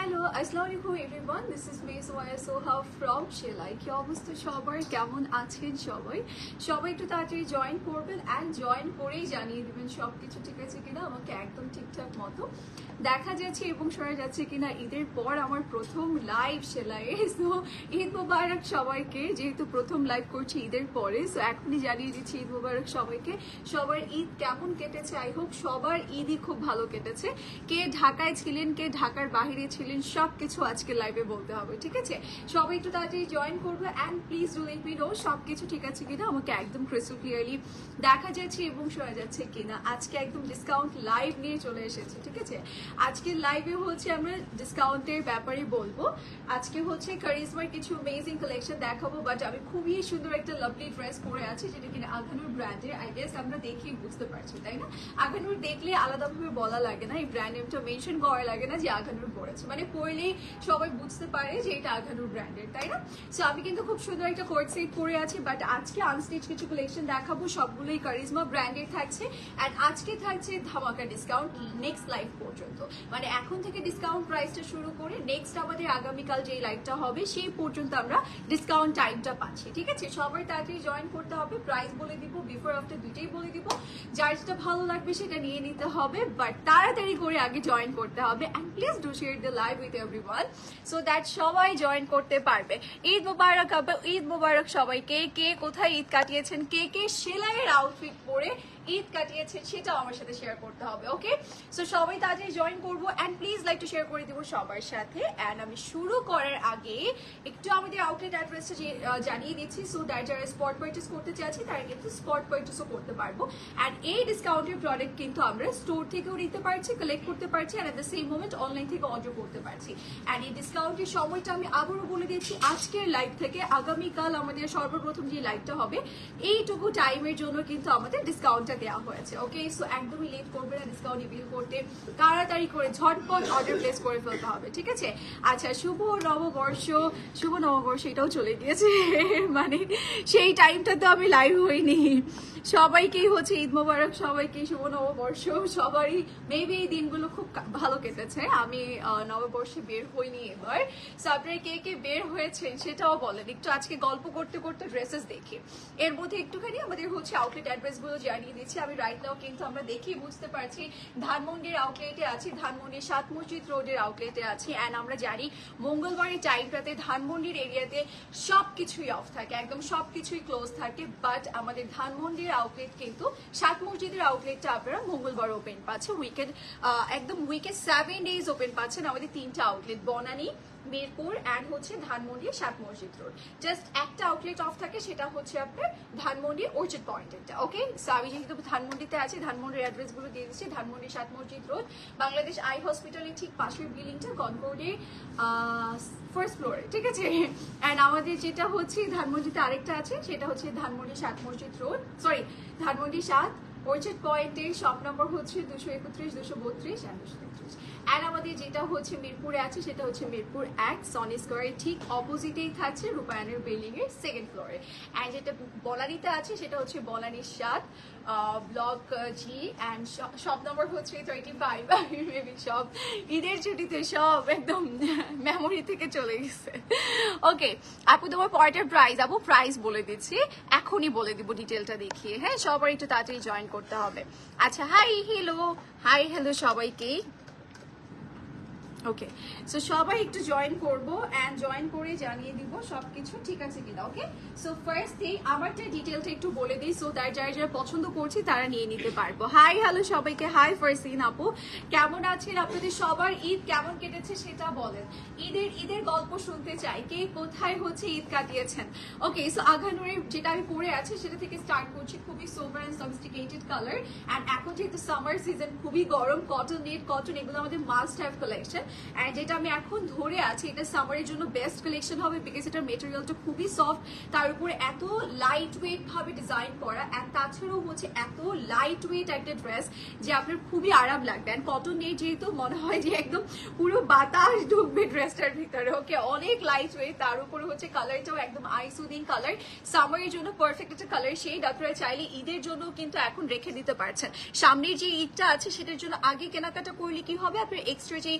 Hello, আসসালামু আলাইকুম everyone. This is me soya Soha from সেলাই। কি অবস্থা সবার, কেমন আছেন সবাই? সবাই একটু তাড়াতাড়ি জয়েন করবেন অ্যান্ড জয়েন করেই জানিয়ে দিবেন সব কিছু ঠিক আছে কিনা, আমাকে একদম ঠিকঠাক মতো দেখা যাচ্ছে এবং শোনা যাচ্ছে কিনা। ঈদের পর আমার প্রথম লাইভ সেলাইয়ে। সো ঈদ মোবারক সবাইকে, যেহেতু প্রথম লাইভ করছি ঈদের পরে, সো এখনই জানিয়ে দিচ্ছি ঈদ মোবারক সবাইকে। সবার ঈদ কেমন কেটেছে? আই হোপ সবার ঈদই খুব ভালো কেটেছে। কে ঢাকায় ছিলেন, কে ঢাকার বাইরে ছিলেন, সবকিছু আজকে লাইভে বলতে হবে, ঠিক আছে? সবাই একটু তাড়াতাড়ি জয়েন করবে and please do let me no সবকিছু ঠিক আছে কিনা, আমাকে একদম ক্রিস্টাল ক্লিয়ারলি দেখা যাচ্ছে এবং শোনা যাচ্ছে কিনা। আজকে একদম ডিসকাউন্ট লাইভ নিয়ে চলে এসেছে, ঠিক আছে? আজকের লাইভে হচ্ছে আমরা ডিসকাউন্টের ব্যাপারে বলবো। আজকে হচ্ছে কারিজমার কিছু অ্যামেজিং কালেকশন দেখাবো, বাট আমি খুবই সুন্দর একটা লাভলি ড্রেস পরে আছি যেটা কিনা আঘানুর ব্র্যান্ডের। আই গেস আমরা দেখেই বুঝতে পারছি, তাই না? আঘানুর দেখলে আলাদাভাবে বলা লাগে না, এই ব্র্যান্ড নেমটা মেনশন করা লাগে না যে আঘানুর পরেছে, মানে পরলেই সবাই বুঝতে পারে যে এটা আঘানুর ব্র্যান্ডের, তাই না? সো আমি কিন্তু খুব সুন্দর একটা কোট সেট পরে আছি, বাট আজকে আনস্টিচ কিছু কালেকশন দেখাবো, সবগুলোই কারিজমা ব্র্যান্ডের থাকছে। অ্যান্ড আজকে থাকছে ধামাকা ডিসকাউন্ট নেক্সট লাইভ পর্যন্ত, মানে এখন থেকে ডিসকাউন্ট প্রাইসটা শুরু করে নেক্সট আমাদের আগামীকাল যে লাইভটা হবে সেই পর্যন্ত আমরা ডিসকাউন্ট টাইমটা পাচ্ছি, ঠিক আছে? সবাই তাড়াতাড়ি জয়েন করতে হবে। প্রাইস বলে দিব, বিফোর আফটার দুইটাই বলে দিব। যার যেটা ভালো লাগবে সেটা নিয়ে নিতে হবে, বাট তাড়াতাড়ি করে আগে জয়েন করতে হবে। And please do share the live with everyone so that সবাই জয়েন করতে পারবে। ঈদ মোবারক হবে, ঈদ মোবারক সবাইকে। কে কোথায় ঈদ কাটিয়েছেন, কে কে সেলাইয়ের আউটফিট পরে ঈদ কাটিয়েছেন সেটাও আমার সাথে শেয়ার করতে হবে, ওকে? সো সবাই তাড়াতাড়ি জয়েন করবো and please like to share করে দিব সবার সাথে। অ্যান্ড আমি শুরু করার আগে একটু আমাদের আউটলেট অ্যাড্রেসটা জানিয়ে দিচ্ছি, সো দ্যাট যারা স্পট পারচেস করতে চাচ্ছি তারা কিন্তু স্পট পারচেসও করতে পারবো। অ্যান্ড এই ডিসকাউন্টের প্রোডাক্ট কিন্তু আমরা স্টোর থেকেও নিতে পারছি, কালেক্ট করতে পারছি, and at the same moment online থেকে অর্ডার করতে পারছি। অ্যান্ড এই ডিসকাউন্টের সময়টা আমি আবারও বলে দিচ্ছি, আজকের লাইভ থেকে আগামীকাল আমাদের সর্বপ্রথম যে লাইভটা হবে এইটুকু টাইমের জন্য কিন্তু আমাদের ডিসকাউন্টটা দেওয়া হয়েছে, ওকে? সো একদমই লেট করবে না ডিসকাউন্ট রিভিল করতে, তাড়াতাড়ি করে ঝটপট অর্ডার প্লেস করে ফেলতে হবে, ঠিক আছে? আচ্ছা, শুভ নববর্ষ, শুভ নববর্ষ এটাও চলে গিয়েছে, মানে সেই টাইমটা তো আমি লাইভ হইনি। সবাইকেই হচ্ছে ঈদ মোবারক, সবাইকে শুভ নববর্ষ। সবারই মেবি এই দিনগুলো খুব ভালো কেটেছে। আমি নববর্ষে বের হইনি এবার। সো আপনারা কে কে বের হয়েছেন সেটাও বলেন। একটু আজকে গল্প করতে করতে ড্রেসেস দেখি, এর মধ্যে একটুখানি আমাদের হচ্ছে আউটলেট অ্যাড্রেসগুলো জানিয়ে দিচ্ছি। আমি রাইট নাও কিন্তু আমরা দেখি বুঝতে পারছি ধানমন্ডির আউটলেটে আছি, ধানমন্ডির 7 মসজিদ রোডের আউটলেটে আছি। অ্যান্ড আমরা জানি মঙ্গলবারের টাইমটাতে ধানমন্ডির এরিয়াতে সবকিছুই অফ থাকে, একদম সবকিছুই ক্লোজ থাকে, বাট আমাদের ধানমন্ডির আউটলেট কিন্তু 7 মসজিদের আউটলেটটা আপনারা মঙ্গলবার ওপেন পাচ্ছেন। উইকেন্ড একদম উইকে 7 ডেজ ওপেন পাচ্ছেন আমাদের 3টা আউটলেট, বনানী, মিরপুর অ্যান্ড হচ্ছে ধানমন্ডি 7 মসজিদ রোড। জাস্ট একটা আউটলেট অফ থাকে, সেটা হচ্ছে আপনার ধানমন্ডি অর্চিড পয়েন্টেরটা, ওকে? সো আমি যেহেতু ধানমন্ডিতে আছি, ধানমন্ডির অ্যাড্রেসগুলো দিয়ে দিচ্ছি। ধানমন্ডি 7 মসজিদ রোড, বাংলাদেশ আই হসপিটালের ঠিক পাশের বিল্ডিংটা, কনকর্ডের ফার্স্ট ফ্লোরে, ঠিক আছে? অ্যান্ড আমাদের যেটা হচ্ছে ধানমন্ডিতে আরেকটা আছে, সেটা হচ্ছে ধানমন্ডি 7 মসজিদ রোড, সরি ধানমন্ডি 7 অর্চিড পয়েন্টের শপ নম্বর হচ্ছে 231, 232 অ্যান্ড 233। অ্যান্ড আমাদের যেটা হচ্ছে মিরপুরে আছে সেটা হচ্ছে মিরপুর 1 সনি স্কোয়ারের ঠিক অপোজিটেই থাকছে রূপায়ণের বিল্ডিং এর 2nd ফ্লোরে। অ্যান্ড যেটা বলানিতে আছে সেটা হচ্ছে বলানির 7 block G and shop number হচ্ছে 35। মেবি সব ঈদের ছুটিতে সব একদম মেমোরি থেকে চলে গেছে, ওকে? আপু তোমার পরের প্রাইস, আপু প্রাইস বলে দিচ্ছি, এখনই বলে দিব ডিটেলটা দেখিয়ে, হ্যাঁ? সবার একটু তাড়াতাড়ি জয়েন করতে হবে। আচ্ছা, হাই হ্যালো সবাইকে, ওকে? সো সবাই একটু জয়েন করবো অ্যান্ড জয়েন করে জানিয়ে দিব সবকিছু ঠিক আছে কিনা, ওকে? সো ফার্স্ট থিং আমারটা ডিটেলটা একটু বলে দিই, সো দ্যাট যারা যারা পছন্দ করছি তারা নিয়ে নিতে পারবো। হাই হ্যালো সবাইকে, হাই ফারসিন আপু, কেমন আছেন? আপনাদের সবার ঈদ কেমন কেটেছে সেটা বলেন। ঈদের গল্প শুনতে চাই, কে কোথায় হচ্ছে ঈদ কাটিয়েছেন, ওকে? সো আঘানুরের যেটা আমি পরে আছি সেটা থেকে স্টার্ট করছি, খুবই sober and sophisticated colour. And এখন যেহেতু সামার সিজন, খুবই গরম, কটন, নেট কটন এগুলো আমাদের মাস্ট হ্যাভ কালেকশন। অ্যান্ড যেটা আমি এখন ধরে আছি এটা সামারের জন্য বেস্ট কালেকশন হবে, বিকজ এটার মেটেরিয়ালটা খুবই সফট, তার উপরে এত লাইট ওয়েট ভাবে ডিজাইন করা, অ্যান্ড তাছাড়াও হচ্ছে এত লাইট ওয়েট একটা ড্রেস যে আপনার খুবই আরাম লাগবে। অ্যান্ড কটন নেই যেহেতু মনে হয় যে একদম পুরো বাতাস ঢুকবে ড্রেসটার ভিতরে, ওকে? অনেক লাইট ওয়েট, তার উপরে হচ্ছে কালারটাও একদম আই সুদিং কালার, সামারের জন্য পারফেক্ট একটা কালার শেড। আপনারা চাইলে ঈদের জন্য কিন্তু এখন রেখে দিতে পারছেন। সামনের যে ঈদটা আছে সেটার জন্য আগে কেনাকাটা করলে কি হবে, আপনার এক্সট্রা যে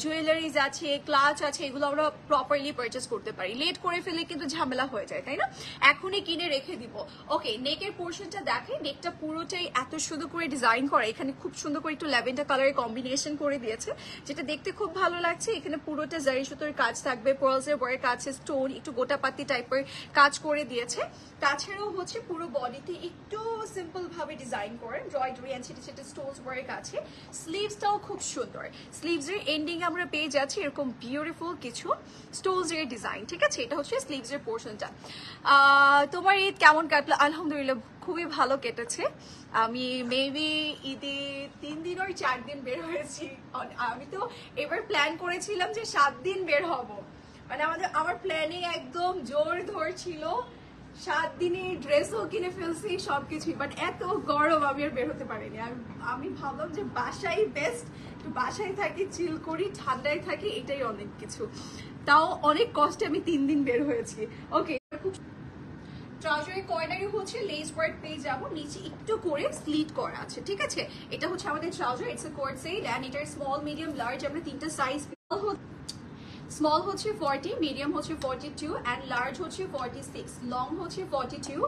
জুয়েলারিজ আছে, ক্লাচ আছে, এগুলো আমরা প্রপারলি পারচেস করতে পারি। লেট করে ফেলে কিন্তু ঝামেলা হয়ে যায়, তাই না? এখনই কিনে রেখে দিব। ওকে, নেকের পোর্শনটা দেখেন, নেকটা পুরোটাই এত সুন্দর করে ডিজাইন করা। এখানে খুব সুন্দর করে একটু ল্যাভেন্ডার কালারের কম্বিনেশন করে দিয়েছে, যেটা দেখতে খুব ভালো লাগছে। এখানে পুরোটা জারি সুতোর কাজ থাকবে, পার্লসের ওয়ার্ক আছে, স্টোন একটু গোটাপাতি টাইপের কাজ করে দিয়েছে। তাছাড়াও হচ্ছে পুরো বডিতে একটু সিম্পল ভাবে ডিজাইন করে এমব্রয়ডারি এন্ড ছোট ছোট স্টোনস ওয়ার্ক আছে। স্লিভসটাও খুব সুন্দর, স্লিভসের এন্ডিং আমরা পেয়ে যাচ্ছি এরকম বিউটিফুল কিছু স্টোনস এর ডিজাইন, ঠিক আছে? এটা হচ্ছে স্লিভসের পোর্শনটা। তোমার ঈদ কেমন কাটলো? আলহামদুলিল্লাহ খুবই ভালো কেটেছে। আমি মেবি ঈদে 3 দিন আর 4 দিন বের হয়েছি। আমি তো এবার প্ল্যান করেছিলাম যে 7 দিন বের হব, মানে আমার প্ল্যানিং একদম জোর ধরছিল। 7 দিনে ড্রেসও কিনে ফেলছি, সবকিছুই, বাট এত গরম আমি আর বের হতে পারিনি। আমি ভাবলাম যে বাসায় বেস্ট, একটু বাসায় থাকি, চিল করি, ঠান্ডায় থাকি, এটাই অনেক কিছু। তাও অনেক কষ্টে আমি 3 দিন বের হয়েছি। ওকে, খুব ট্রাউজারের কর্নারে হচ্ছে লেস ওয়ার্ক পেয়ে যাবো, নিচে একটু করে স্লিট করা আছে, ঠিক আছে? এটা হচ্ছে আমাদের trouser, it's a co-ord set and এটার স্মল, মিডিয়াম, লার্জ আমরা 3টা সাইজ। স্মল হচ্ছে 40, মিডিয়াম হচ্ছে 42 এন্ড লার্জ হচ্ছে 46, লং হচ্ছে 42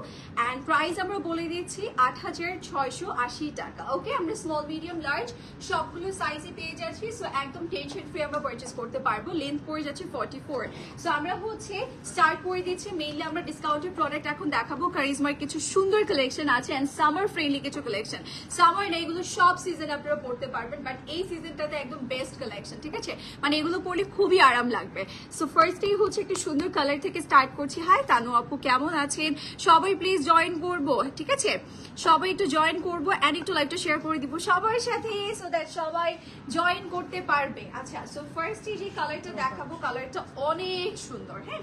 এন্ড প্রাইস আমরা বলে দিচ্ছি 8680 টাকা। ওকে, আমরা স্মল, মিডিয়াম, লার্জ সবগুলো সাইজে পেয়ে যাচ্ছি। সো একদম টেনশন ফ্রি আমরা পারচেজ করতে পারবো। লেন্থ পড়ে যাচ্ছে 44। সো আমরা হচ্ছে স্টার্ট করে দিচ্ছি। মেইনলি আমরা ডিসকাউন্টেড প্রোডাক্ট এখন দেখাবো। কারিজমার কিছু সুন্দর কালেকশন আছে এন্ড সামার ফ্রেন্ডলি কিছু কালেকশন। সামার না, এগুলো সব সিজন আপনারা পড়তে পারবেন, বাট এই সিজনটাতে একদম বেস্ট কালেকশন, ঠিক আছে? মানে এগুলো পরলে খুবই আরাম লাগবে। সো ফার্স্টেই হচ্ছে একটু সুন্দর কালার থেকে স্টার্ট করছি। হাই তানু আপু, কেমন আছেন? সবাই প্লিজ জয়েন করবো, ঠিক আছে? সবাই একটু জয়েন করবো এন্ড একটু লাইভটা শেয়ার করে দিব সবার সাথে, সো দ্যাট সবাই জয়েন করতে পারবে। আচ্ছা, সো ফার্স্টে যে কালারটা দেখাবো, কালারটা অনেক সুন্দর। হ্যাঁ,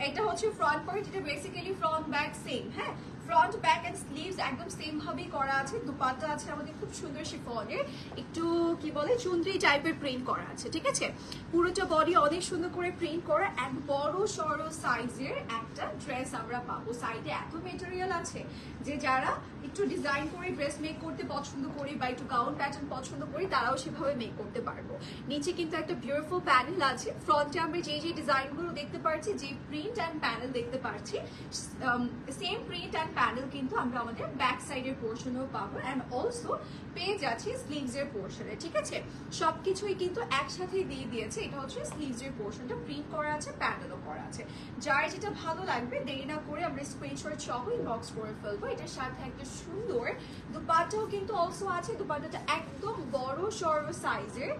এটা হচ্ছে ফ্রন্ট পার্ট, এটা বেসিক্যালি ফ্রন্ট ব্যাক সেম। হ্যাঁ, ফ্রন্ট ব্যাক এন্ড স্লিভস একদম সেম ভাবেই করা আছে। দুপাট্টা আছে আমাদের খুব সুন্দর শিফনের, একটু কি বলে চুনরি টাইপের প্রিন্ট করা আছে, ঠিক আছে? পুরোটা বডি অনেক সুন্দর করে প্রিন্ট করা এন্ড বড় সড়ো সাইজের একটা ড্রেস আমরা পাবো। সাইডে এত মেটেরিয়াল আছে যে যারা একটু ডিজাইন করে ড্রেস মেক করতে পছন্দ করি বা একটু গাউন প্যাটার্ন পছন্দ করি, তারাও সেভাবে মেক করতে পারবো। নিচে কিন্তু একটা বিউটিফুল প্যানেল আছে। ফ্রন্টে আমরা যে যে ডিজাইনগুলো দেখতে পাচ্ছি, যে প্রিন্ট অ্যান্ড প্যানেল দেখতে পাচ্ছি, সেম প্রিন্ট অ্যান্ড প্যানেল কিন্তু আমরা আমাদের ব্যাক সাইডের পোর্শনেও পাবো এন্ড অলসো পেয়ে যাচ্ছি স্লিভস এর পোর্শনে, ঠিক আছে? সবকিছুই কিন্তু একসাথে দিয়ে দিয়েছে। এটা হচ্ছে স্লিভস এর পোর্শনটা, প্রিন্ট করা আছে, প্যানেলও করা আছে। যার যেটা ভালো লাগবে দেরি না করে আমরা স্ক্রিনশট সহ ইনবক্স করে ফেলবো। এটার সাথে একটা সুন্দর দুপাট্টাও কিন্তু অলসো আছে। দুপাট্টাটা একদম বড় সড়ো সাইজের,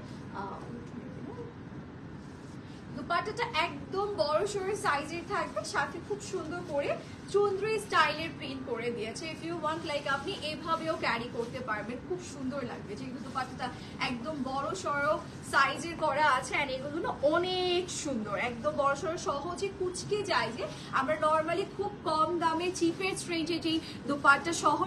দুপাট্টাটা একদম বড় সড়ো সাইজের থাকবে, সাথে খুব সুন্দর করে চুনরি স্টাইলের প্রিন্ট করে দিয়েছে। ইফ ইউ ওয়ান্ট লাইক আপনি এভাবেও ক্যারি করতে পারবেন, খুব সুন্দর লাগবে। যেহেতু দুপাট্টাটা একদম বড় সড়ো সাইজের করা আছে এন্ড এগুলো না অনেক সুন্দর, একদম বড় সড়ো, সহজে কুচকে যায়। যে আমরা নর্মালি খুব কম দামে চিপের রেঞ্জে যেই দুপাট্টা সহ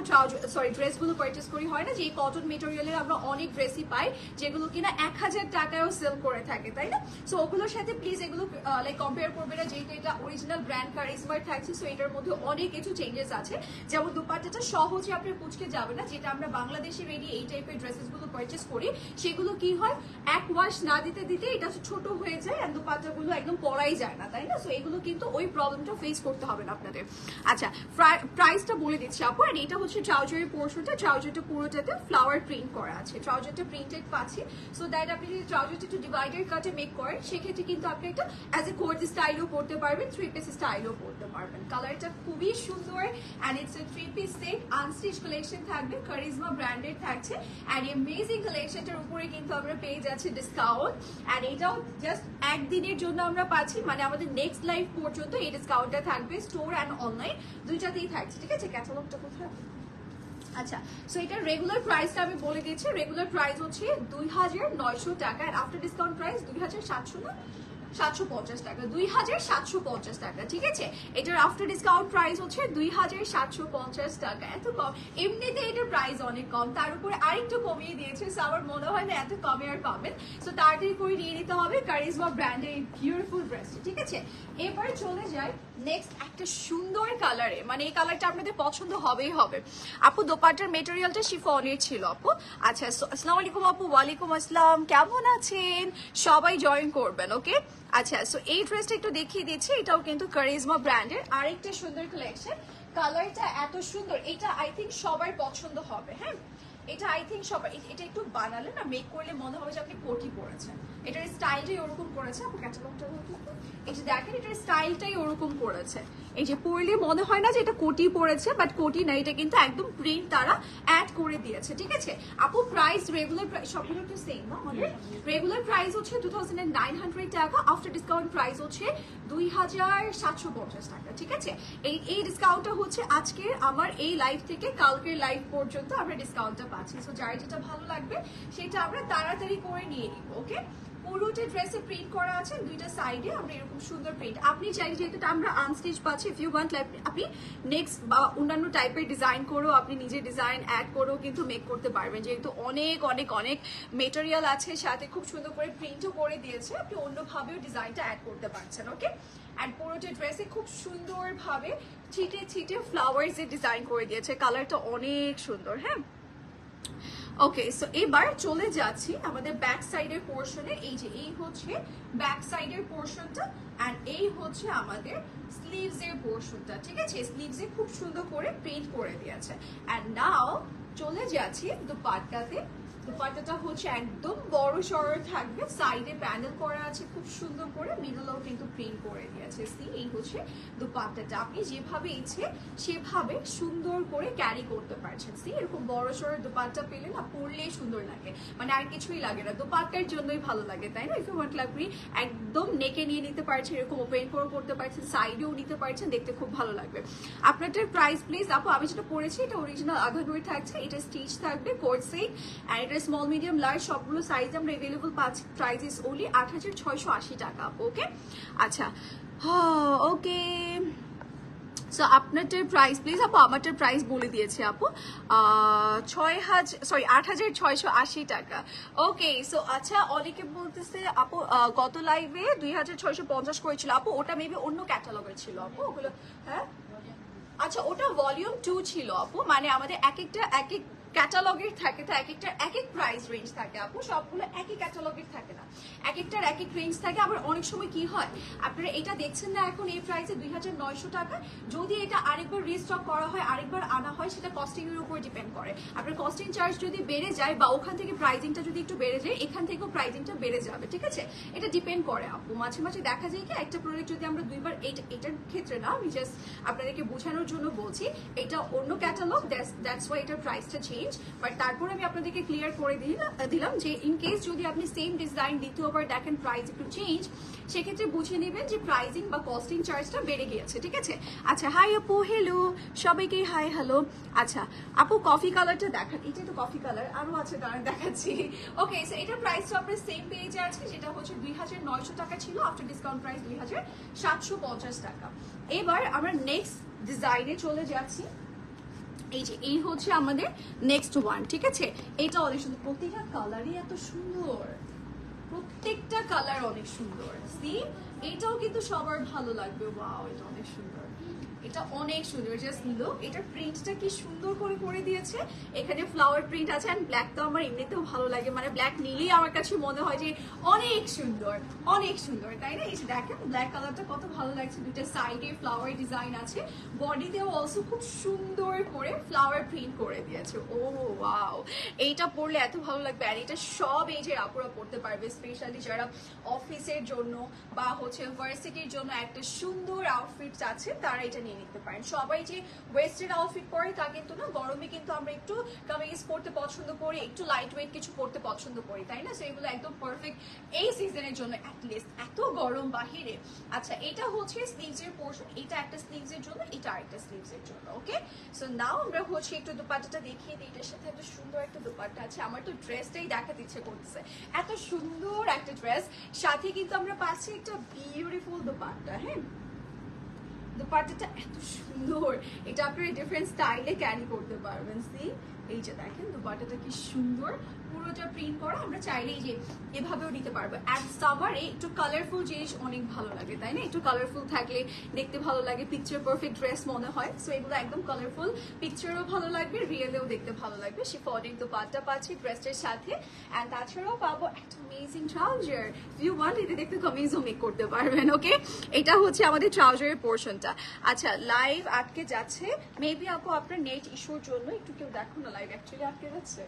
ড্রেসগুলো পারচেস করি, হয় না যে কটন মেটেরিয়ালের আমরা অনেক ড্রেসই পাই যেগুলো কিনা 1000 টাকায়ও সেল করে থাকে, তাই না? সো ওগুলোর সাথে প্লিজ এগুলো লাইক কম্পেয়ার করবে না, যেহেতু এটা অরিজিনাল ব্র্যান্ড কারিজমার থাকছে। সো এটার মধ্যে অনেক কিছু চেঞ্জেস আছে, যেমন দুপাট্টাটা সহজে আপনার কুচকে যাবে না। যেটা আমরা বাংলাদেশে রেডি এই টাইপের ড্রেসেস গুলো পারচেস করি, সেগুলো কি হয় এক ওয়াশ না দিতে দিতে এটা ছোট হয়ে যায় এন্ড দুপাট্টাগুলো একদম পরাই যায় না, তাই না? সো এগুলো কিন্তু ওই প্রবলেমটা ফেস করতে হবে না আপনাদের। আচ্ছা, প্রাইসটা বলে দিচ্ছি আপু। আর এটা হচ্ছে ট্রাউজারের পোর্শনটা, ট্রাউজারটা পুরোটাতে ফ্লাওয়ার প্রিন্ট করা আছে। ট্রাউজারটা প্রিন্টেড পাচ্ছি, সো দ্যাট আপনি যদি ট্রাউজারটা একটু ডিভাইডার কাটে মেক করেন, সেক্ষেত্রে কিন্তু আপনি একটা অ্যাজ এ কোট স্টাইলও পড়তে পারবেন, 3 পিস স্টাইলও পড়তে পারবেন। কালারটা খুবই সুন্দর and it's a 3 piece set, unstitch collection থাকবে, কারিজমা ব্র্যান্ডেড থাকছে এন্ড অ্যামেজিং কালেকশনটার উপরে কিন্তু আমরা পেয়ে যাচ্ছি ডিসকাউন্ট এন্ড এটাও জাস্ট একদিনের জন্য আমরা পাচ্ছি, মানে আমাদের নেক্সট লাইভ পর্যন্ত এই ডিসকাউন্টটা থাকবে। স্টোর এন্ড অনলাইন দুইটাতেই থাকছে, ঠিক আছে? ক্যাটালগটা কোথায়? আচ্ছা, সো এটার রেগুলার প্রাইসটা আমি বলে দিচ্ছি। রেগুলার প্রাইস হচ্ছে 2900 টাকা এন্ড আফটার ডিসকাউন্ট প্রাইস 2700 না 750 টাকা, 2750 টাকা, ঠিক আছে। এটার আফটার ডিসকাউন্ট প্রাইস হচ্ছে 2750 টাকা। এত কম, এমনিতে এটার প্রাইস অনেক কম, তার উপরে আরেকটু কমিয়ে দিয়েছে। সো আমার মনে হয় না এত কমে আর পাবেন। সো তাড়াতাড়ি করে নিয়ে নিতে হবে কারিজমা ব্র্যান্ডের এই বিউটিফুল ড্রেসটা, ঠিক আছে। এবার চলে যাই নেক্সট একটা সুন্দর কালারে, মানে এই কালারটা আপনাদের পছন্দ হবেই হবে। আপু দোপাট্টার মেটেরিয়ালটা শিফনের ছিল আপু। আচ্ছা, আসসালামু আলাইকুম আপু। ওয়ালাইকুম আসসালাম, কেমন আছেন? সবাই জয়েন করবেন, ওকে। আচ্ছা, সো এই ড্রেসটা একটু দেখিয়ে দিচ্ছি। এটাও কিন্তু কারিজমা ব্র্যান্ডের আরেকটা সুন্দর কালেকশন। কালারটা এত সুন্দর, এটা আই থিঙ্ক সবার পছন্দ হবে। হ্যাঁ, এটা আই থিঙ্ক সবাই, এটা একটু বানালে না, মেক করলে মনে হবে যে আপনি কোটি পরেছেন। এটার স্টাইলটাই ওরকম করেছে। আপনি ক্যাটালগটা এই যে দেখেন, এটার স্টাইলটাই ওরকম করেছে। এই যে পরলে মনে হয় না যে এটা কোটি পরেছে, বাট কোটি না, এটা কিন্তু একদম প্রিন্ট তারা অ্যাড করে দিয়েছে, ঠিক আছে। আপু প্রাইস রেগুলার প্রাইস সবগুলো একটু সেম না, আমাদের রেগুলার প্রাইস হচ্ছে 2900 টাকা, আফটার ডিসকাউন্ট প্রাইস হচ্ছে 2750 টাকা, ঠিক আছে। এই ডিসকাউন্টটা হচ্ছে আজকের আমার এই লাইভ থেকে কালকের লাইভ পর্যন্ত আমরা ডিসকাউন্টটা পাচ্ছি। সো যার যেটা ভালো লাগবে সেটা আমরা তাড়াতাড়ি করে নিয়ে নিব, ওকে। পুরোটা ড্রেসে প্রিন্ট করা আছে, দুইটা সাইডে আমরা এরকম সুন্দর প্রিন্ট। আপনি চাই যেহেতু আমরা আনস্টিচ পাচ্ছি, ইফ ইউ ওয়ান্ট আপনি নেক্সট বা অন্যান্য টাইপের ডিজাইন করেও আপনি নিজে ডিজাইন অ্যাড করেও কিন্তু মেক করতে পারবেন, যেহেতু অনেক অনেক অনেক মেটেরিয়াল আছে, সাথে খুব সুন্দর করে প্রিন্টও করে দিয়েছে, আপনি অন্যভাবেও ডিজাইনটা অ্যাড করতে পারছেন, ওকে। অ্যান্ড পুরোটা ড্রেসে খুব সুন্দরভাবে ছিটে ছিটে ফ্লাওয়ার্সের ডিজাইন করে দিয়েছে, কালারটা অনেক সুন্দর। হ্যাঁ, ওকে। সো এবার চলে যাচ্ছি আমাদের ব্যাক সাইডের পোর্শনে। এই যে এই হচ্ছে ব্যাক সাইডের পোর্শনটা, এন্ড এই হচ্ছে আমাদের স্লিভস এর পোর্শনটা, ঠিক আছে। স্লিভসে খুব সুন্দর করে প্রিন্ট করে দিয়েছে। এন্ড নাও চলে যাচ্ছি দুপাট্টাতে। দুপাট্টাটা হচ্ছে একদম বড় সড়ো থাকবে, সাইডে প্যানেল করা আছে খুব সুন্দর করে, মিডলেও কিন্তু প্রিন্ট করে দিয়েছে। সি, এই হচ্ছে দুপাট্টাটা, আপনি যেভাবে ইচ্ছে সেভাবে সুন্দর করে ক্যারি করতে পারছেন। সি, এরকম বড় সড়ো দুপাট্টা পেলে না পরলেই সুন্দর লাগে, মানে আর কিছুই লাগে না, দুপাট্টার জন্যই ভালো লাগে, তাই না। ইফ ইউ ওয়ান্ট আপনি একদম নেকে নিয়ে নিতে পারছেন, এরকম ওপেন করে করতে পারছেন, সাইডেও নিতে পারছেন, দেখতে খুব ভালো লাগবে। আপনাদের প্রাইস প্লিজ আপু, আমি যেটা পরেছি এটা অরিজিনাল আগানুই থাকছে, এটা স্টিচ থাকবে কোট সেট, এন্ড এটা স্মল মিডিয়াম লার্জ সবগুলো সাইজ আমরা अवेलेबल পাচ্ছি। প্রাইস ইজ ওনলি 8680 টাকা, ওকে। আচ্ছা, ওকে। সো আপনারটার প্রাইস প্লিজ আপু, আমারটার প্রাইস বলে দিয়েছে আপু, 8680 টাকা, ওকে। সো আচ্ছা, অনেকে বলতেছে আপু গত লাইভে 2650 করেছিল আপু, ওটা মেবি অন্য ক্যাটালগের ছিল আপু ওগুলো। হ্যাঁ, আচ্ছা, ওটা ভলিউম 2 ছিল আপু, মানে আমাদের এক একটা এক এক ক্যাটালগের থাকে, তো এক একটার এক এক প্রাইস রেঞ্জ থাকে আপু, সবগুলো একই ক্যাটালগের থাকে না, এক একটার এক এক রেঞ্জ থাকে। আবার অনেক সময় কি হয়, আপনারা এটা দেখছেন না এখন এই প্রাইসে 2900 টাকা, যদি এটা আরেকবার রিস্টক করা হয়, আরেকবার আনা হয়, সেটা কস্টিং এর উপর ডিপেন্ড করে। আপনার কস্টিং চার্জ যদি বেড়ে যায় বা ওখান থেকে প্রাইজিংটা যদি একটু বেড়ে যায়, এখান থেকেও প্রাইজিংটা বেড়ে যাবে, ঠিক আছে। এটা ডিপেন্ড করে আপু, মাঝে মাঝে দেখা যায় কি একটা প্রোডাক্ট যদি আমরা দুইবার, এটার ক্ষেত্রে না, আমি জাস্ট আপনাদেরকে বোঝানোর জন্য বলছি, এটা অন্য ক্যাটালগ, দ্যাটস ওয়াই এটার প্রাইসটা চেঞ্জ। বাট তারপর আমি আপনাদেরকে ক্লিয়ার করে দিলাম যে ইন কেস যদি আপনি সেম ডিজাইন দ্বিতীয়বার দেখেন প্রাইস একটু চেঞ্জ, সেক্ষেত্রে বুঝে নেবেন যে প্রাইজিং বা কস্টিং চার্জটা বেড়ে গিয়েছে, ঠিক আছে। আচ্ছা, হাই আপু, হ্যালো সবাইকে, হাই হ্যালো। আচ্ছা আপু, কফি কালারটা দেখান, এটা তো কফি কালার, আরো আছে দাঁড়ান দেখাচ্ছি। ওকে, সো এটার প্রাইসটা আপনার সেম পেজে আছে, যেটা হচ্ছে 2900 টাকা ছিল, আফটার ডিসকাউন্ট প্রাইস 2750 টাকা। এবার আমরা নেক্সট ডিজাইনে চলে যাচ্ছি। এই যে এই হচ্ছে আমাদের নেক্সট ওয়ান, ঠিক আছে। এটা অনেক সুন্দর, প্রতিটা কালারই এত সুন্দর, প্রত্যেকটা কালার অনেক সুন্দর। সি, এটাও কিন্তু সবার ভালো লাগবে। ওয়াও, এটা অনেক সুন্দর, এটা অনেক সুন্দর। জাস্ট লুক, এটার প্রিন্টটা কি সুন্দর করে করে দিয়েছে, এখানে ফ্লাওয়ার প্রিন্ট আছে। এন্ড ব্ল্যাক তো আমার এমনিতেও ভালো লাগে, মানে ব্ল্যাক নিলেই আমার কাছে মনে হয় যে অনেক সুন্দর, অনেক সুন্দর, তাই না। এই যে দেখেন ব্ল্যাক কালারটা কত ভালো লাগছে, দুইটা সাইডে ফ্লাওয়ার ডিজাইন আছে, বডিতেও অলসো খুব সুন্দর করে ফ্লাওয়ার প্রিন্ট করে দিয়েছে। ও ওয়াও, এইটা পরলে এত ভালো লাগবে। আর এটা সব এজের আপুরা পড়তে পারবে, স্পেশালি যারা অফিসের জন্য বা হচ্ছে ভার্সিটির জন্য একটা সুন্দর আউটফিট আছে, তারা এটা নিয়ে নিতে পারেন। সবাই যে ওয়েস্টার্ন আউটফিট পরে তা কিন্তু না, গরমে কিন্তু আমরা একটু কামিজ পরতে পছন্দ করি, একটু লাইট ওয়েট কিছু পরতে পছন্দ করি, তাই না? সো এগুলো একদম পারফেক্ট এই সিজনের জন্য, অ্যাটলিস্ট এত গরম বাহিরে। আচ্ছা, এটা হচ্ছে স্লিভস এর পোর্শন, এটা একটা স্লিভস এর জন্য, এটা আরেকটা স্লিভস এর জন্য। ওকে, সো নাও আমরা হচ্ছে একটু দোপাট্টাটা দেখিয়ে দিই। এটার সাথে এত সুন্দর একটা দোপাট্টা আছে, আমার তো ড্রেসটাই দেখাতে ইচ্ছে করতেছে, এত সুন্দর একটা ড্রেস। সাথে কিন্তু আমরা পাচ্ছি একটা বিউটিফুল দোপাট্টা। হ্যাঁ, দোপাট্টাটা এত সুন্দর, এটা আপনারা ডিফারেন্ট স্টাইলে ক্যারি করতে পারবেন। সি, এই যে দেখেন দোপাট্টাটা কি সুন্দর, পুরোটা প্রিন্ট করা, আমরা চাইলে এই যে এভাবেও নিতে পারবো। অ্যান্ড সামারে একটু কালারফুল জিনিস অনেক ভালো লাগে, তাই না? একটু কালারফুল থাকলে দেখতে ভালো লাগে, পিকচার পারফেক্ট ড্রেস মনে হয়। সো এগুলো একদম কালারফুল, পিকচারও ভালো লাগবে, রিয়েলেও দেখতে ভালো লাগবে। শিফনের দোপাট্টা পাচ্ছি ড্রেসের সাথে, অ্যান্ড তাছাড়াও পাবো একটা অ্যামেজিং ট্রাউজার। ইউ ওয়ান্ট এটা দেখতে কামিজও মেক করতে পারবেন। ওকে, এটা হচ্ছে আমাদের ট্রাউজারের পোর্শনটা। আচ্ছা, লাইভ আটকে যাচ্ছে, মেবি আপু আপনার নেট ইস্যুর জন্য একটু কেউ দেখো না, লাইভ অ্যাকচুয়ালি আটকে যাচ্ছে।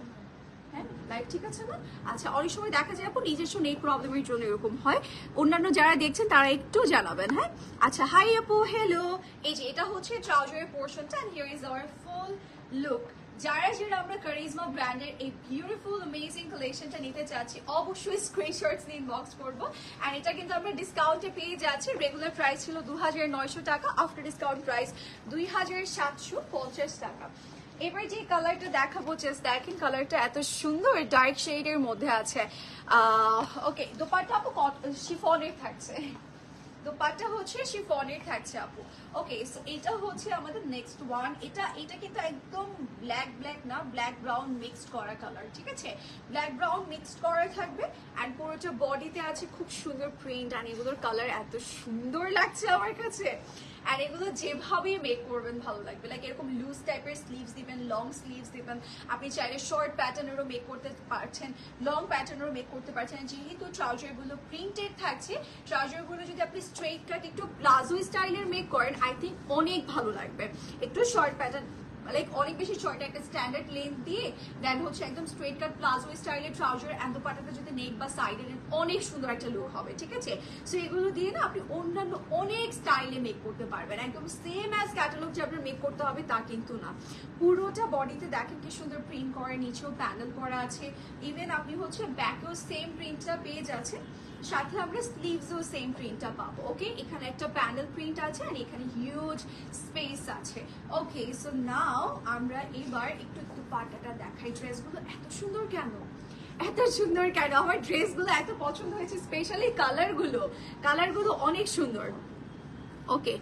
হ্যাঁ, লাইভ ঠিক আছে না? আচ্ছা, অনেক সময় দেখা যায় আপু নিজস্ব নেট প্রবলেমের জন্য এরকম হয়, অন্যান্য যারা দেখছেন তারা একটু জানাবেন। হ্যাঁ, আচ্ছা, হাই আপু, হ্যালো। এই যে এটা হচ্ছে ট্রাউজারের পোর্শনটা, and here is our full look. যারা যারা আমরা কারিজমা ব্র্যান্ডের এই বিউটিফুল অ্যামেজিং কালেকশনটা নিতে চাচ্ছি, অবশ্যই স্ক্রিনশটস নিয়ে ইনবক্স করবো। অ্যান্ড এটা কিন্তু আমরা ডিসকাউন্টে পেয়ে যাচ্ছি। রেগুলার প্রাইস ছিল 2900 টাকা, আফটার ডিসকাউন্ট প্রাইস 2750 টাকা। এবার যে কালারটা দেখাবো, জাস্ট দেখেন কালারটা এত সুন্দর, ডার্ক শেডের মধ্যে আছে। ওকে, দোপাট্টা আপু শিফনের থাকছে, দোপাট্টা হচ্ছে শিফনের থাকছে আপু। ওকে, সো এটা হচ্ছে আমাদের নেক্সট ওয়ান। এটা কিন্তু একদম ব্ল্যাক না, ব্ল্যাক ব্রাউন মিক্সড করা কালার, ঠিক আছে? ব্ল্যাক ব্রাউন মিক্সড করা থাকবে, অ্যান্ড পুরোটা বডিতে আছে খুব সুন্দর প্রিন্ট, অ্যান্ড এগুলোর কালার এত সুন্দর লাগছে আমার কাছে। আর এগুলো যেভাবে মেক করবেন ভালো লাগবে, লাইক এরকম লুজ টাইপের স্লিভস দিবেন, লং স্লিভস দিবেন, আপনি চাইলে শর্ট প্যাটার্নেরও মেক করতে পারছেন, লং প্যাটার্নেরও মেক করতে পারছেন। যেহেতু ট্রাউজারগুলো প্রিন্টেড থাকছে, ট্রাউজারগুলো যদি আপনি স্ট্রেট কাট একটু প্লাজো স্টাইলের মেক করেন, আই থিঙ্ক অনেক ভালো লাগবে। একটু শর্ট প্যাটার্ন, লাইক অনেক বেশি শর্ট, একটা স্ট্যান্ডার্ড লেন্থ দিয়ে দেন হচ্ছে একদম স্ট্রেট কাট প্লাজো স্টাইলের ট্রাউজার, অ্যান্ড দোপাট্টাটা যদি নেক বা সাইডে নেন, অনেক সুন্দর একটা লুক হবে, ঠিক আছে? সো এগুলো দিয়ে না আপনি অন্যান্য অনেক স্টাইলে মেক করতে পারবেন, একদম সেম অ্যাজ ক্যাটালগ যে আপনার মেক করতে হবে তা কিন্তু না। পুরোটা বডিতে দেখেন কি সুন্দর প্রিন্ট করা, নিচেও প্যানেল করা আছে, ইভেন আপনি হচ্ছে ব্যাকেও সেম প্রিন্টটা পেয়ে যাচ্ছেন, সাথে আমরা স্লিভসও সেম প্রিন্টটা পাবো। ওকে, এখানে একটা প্যানেল প্রিন্ট আছে, আর এখানে হিউজ স্পেস আছে। ওকে, সো নাও আমরা এবার একটু দোপাট্টাটা দেখাই। ড্রেসগুলো এত সুন্দর কেন, এত সুন্দর কেন? আমার ড্রেসগুলো এত পছন্দ হয়েছে, স্পেশালি কালারগুলো অনেক সুন্দর। ওকে,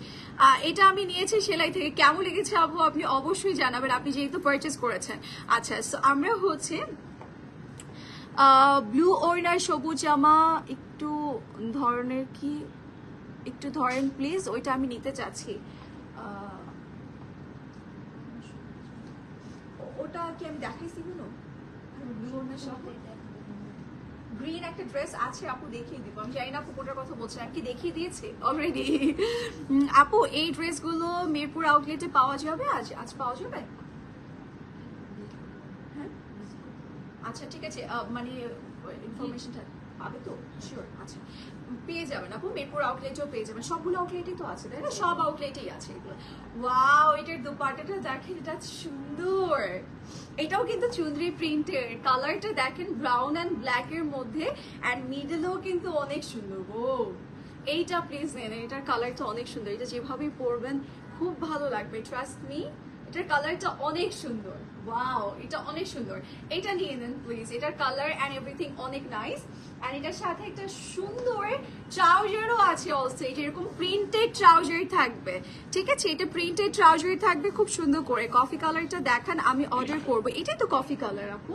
এটা আমি নিয়েছি সেলাই থেকে, কেমন লেগেছে আপু আপনি অবশ্যই জানাবেন, আপনি যেহেতু পারচেস করেছেন। আচ্ছা, সো আমরা হচ্ছে ব্লু ওড়না সবুজ জামা একটু ধরনের, কি একটু ধরেন প্লিজ, ওইটা আমি নিতে চাচ্ছি। ওটা কি আমি দেখাইছি কোনো ব্লু ওড়নার সাথে গ্রিন একটা ড্রেস আছে আপু, দেখিয়ে দিব। আমি জানি না আপু কোটার কথা বলছেন, আমি কি দেখিয়ে দিয়েছি অলরেডি? আপু এই ড্রেসগুলো মিরপুর আউটলেটে পাওয়া যাবে, আজ পাওয়া যাবে? হ্যাঁ, আচ্ছা ঠিক আছে, মানে ইনফরমেশনটা পাবে তো শিওর? আচ্ছা, পেয়ে যাবেন আপু, মিরপুর আউটলেটেও পেয়ে যাবেন, সবগুলো আউটলেটেই তো আছে, তাই না? সব আউটলেটেই আছে এগুলো। ওয়াও, এটার দোপাট্টাটা দেখেন, এটা সুন্দর, এটাও কিন্তু চুনরি প্রিন্টের, কালারটা দেখেন ব্রাউন অ্যান্ড ব্ল্যাক এর মধ্যে, অ্যান্ড মিডলেও কিন্তু অনেক সুন্দর। ও, এইটা প্লিজ নেন, এটার কালারটা অনেক সুন্দর, এটা যেভাবে পরবেন খুব ভালো লাগবে, ট্রাস্ট মি। এটার কালারটা অনেক সুন্দর, ওয়াও, এটা অনেক সুন্দর, এটা নিয়ে নেন প্লিজ। এটার কালার অ্যান্ড এভরিথিং অনেক নাইস, অ্যান্ড এটার সাথে একটা সুন্দর ট্রাউজারও আছে অলসো, এটা এরকম প্রিন্টেড ট্রাউজার থাকবে, ঠিক আছে? এটা প্রিন্টেড ট্রাউজার থাকবে খুব সুন্দর করে। কফি কালারটা দেখান, আমি অর্ডার করবো। এটাই তো কফি কালার আপু?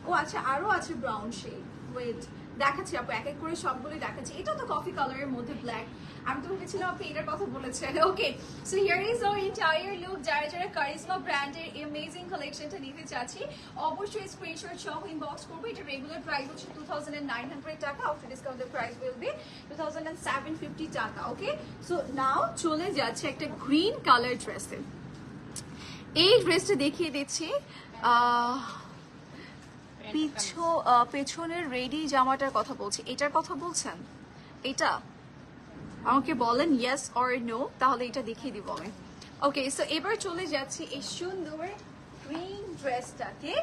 ও আচ্ছা, আরো আছে ব্রাউন শেড, ওয়েট দেখাচ্ছি আপু, এক এক করে সবগুলোই দেখাচ্ছি। এটা তো কফি কালারের মধ্যে ব্ল্যাক, আমি তো ভেবেছিলাম আপনি এটার কথা বলেছেন। Okay, so here is our entire look. যারা যারা কারিজমা ব্র্যান্ডের অ্যামেজিং কালেকশনটা নিতে চাচ্ছি, অবশ্যই স্ক্রিনশট সহ ইনবক্স করবো। এটা রেগুলার প্রাইস হচ্ছে 2900 টাকা, আফটার ডিসকাউন্টের প্রাইস উইল বি 2750 টাকা। ওকে, সো নাও চলে যাচ্ছে একটা গ্রিন কালার ড্রেসে। এই ড্রেসটা দেখিয়ে দিচ্ছি, পেছনের রেডি জামাটার কথা বলছি, এটার কথা বলছেন? এটা আমাকে বলেন ইয়েস অর নো, তাহলে এটা দেখিয়ে দিব আমি। ওকে, সো এবার চলে যাচ্ছি এই সুন্দর গ্রিন ড্রেসটাকে।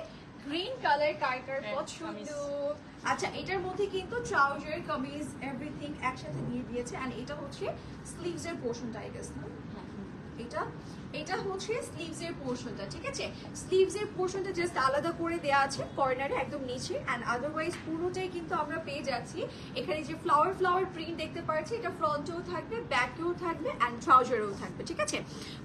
গ্রিন কালার কার কার পছন্দ? আচ্ছা, এটার মধ্যে কিন্তু ট্রাউজার, কামিজ এভরিথিং একসাথে দিয়ে দিয়েছে। এন্ড এটা হচ্ছে স্লিভস এর পোরশনটা, আই গেস না? এটা হচ্ছে স্লিভস এর পোরশনটা, ঠিক আছে? স্লিভস এর পোরশনটা জাস্ট আলাদা করে দেয়া আছে কর্নারে একদম নিচে। এন্ড আদারওয়াইজ পুরোটাই কিন্তু আমরা পেয়ে যাচ্ছি এখানে যে ফ্লাওয়ার প্রিন্ট দেখতে পাচ্ছি, এটা ফ্রন্টেও থাকবে, ব্যাকেও থাকবে এন্ড ট্রাউজারেও থাকবে, ঠিক আছে?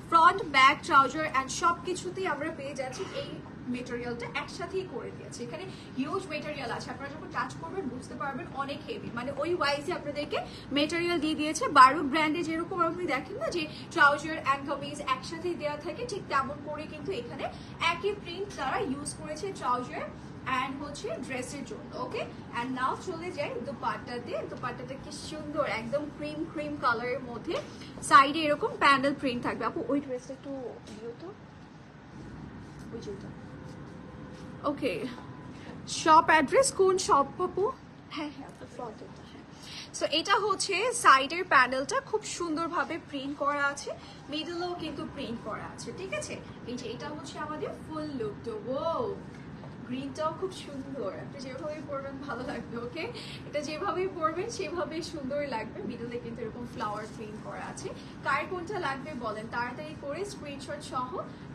ফ্রন্ট, ব্যাক, ট্রাউজার এন্ড সবকিছুতেই আমরা পেয়ে যাচ্ছি এই মেটেরিয়ালটা একসাথেই করে দিয়েছে। এখানে হিউজ মেটেরিয়াল আছে, আপনারা যখন টাচ করবেন বুঝতে পারবেন অনেক হেভি, মানে ওই ওয়াইজে আপনাদেরকে মেটেরিয়াল দিয়ে দিয়েছে। বারুক ব্র্যান্ডে যেরকম আপনি দেখেন না যে ট্রাউজার অ্যান্ড কামিজ একসাথেই দেওয়া থাকে, ঠিক তেমন করে কিন্তু এখানে একই প্রিন্ট তারা ইউজ করেছে ট্রাউজার অ্যান্ড হচ্ছে ড্রেসের জন্য। ওকে, অ্যান্ড নাও চলে যাই দোপাট্টাতে। দোপাট্টাটা কি সুন্দর, একদম ক্রিম কালারের মধ্যে, সাইডে এরকম প্যান্ডেল প্রিন্ট থাকবে। আপু ওই ড্রেসটা একটু দিও তো, ওই যেটা। ওকে, শপ অ্যাড্রেস কোন শপ আপু? হ্যাঁ, ফ্রন্টেরটা। হ্যাঁ, সো এটা হচ্ছে সাইডের প্যানেলটা খুব সুন্দরভাবে প্রিন্ট করা আছে, মিডলেও কিন্তু প্রিন্ট করা আছে, ঠিক আছে? এই যে এটা হচ্ছে আমাদের ফুল লুকটা। ও, গ্রিনটাও খুব সুন্দর, আপনি যেভাবেই পরবেন ভালো লাগবে। ওকে, এটা যেভাবেই পরবেন সেভাবেই সুন্দর লাগবে। মিডলে কিন্তু এরকম ফ্লাওয়ার প্রিন্ট করা আছে। কার কোনটা লাগবে বলেন, তাড়াতাড়ি করে স্ক্রিনশট সহ